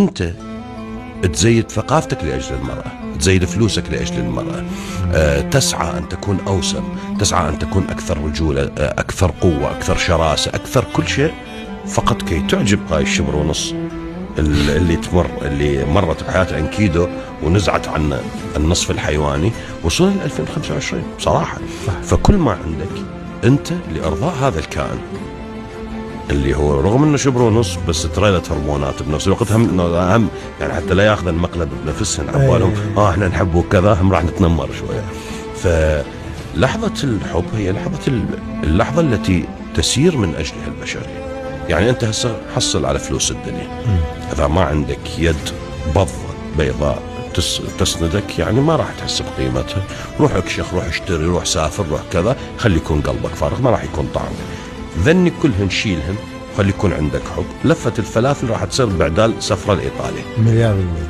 أنت تزيد ثقافتك لأجل المرأة، تزيد فلوسك لأجل المرأة، تسعى أن تكون أوسم، تسعى أن تكون أكثر رجولة، أكثر قوة، أكثر شراسة، أكثر كل شيء، فقط كي تعجب هاي الشبر ونص اللي مرت بحياتها انكيدو ونزعت عن النصف الحيواني وصلنا ل 2025 بصراحة. فكل ما عندك أنت لإرضاء هذا الكائن اللي هو رغم انه شبر ونص بس تريلة هرمونات بنفس الوقت، هم يعني حتى لا ياخذ المقلب بنفسهن عبالهم احنا نحبه كذا، هم راح نتنمر شويه. فلحظه الحب هي اللحظه التي تسير من اجلها البشريه. يعني انت هسه حصل على فلوس الدنيا، اذا ما عندك يد بضة بيضاء تسندك يعني ما راح تحس بقيمتها. روح اكشخ، روح اشتري، روح سافر، روح كذا، خلي يكون قلبك فارغ، ما راح يكون طعم. ذني كلهن شيلهن، خلي يكون عندك حب. لفة الفلافل راح تصير بعدال سفرة لإيطاليا. مليار بالمية.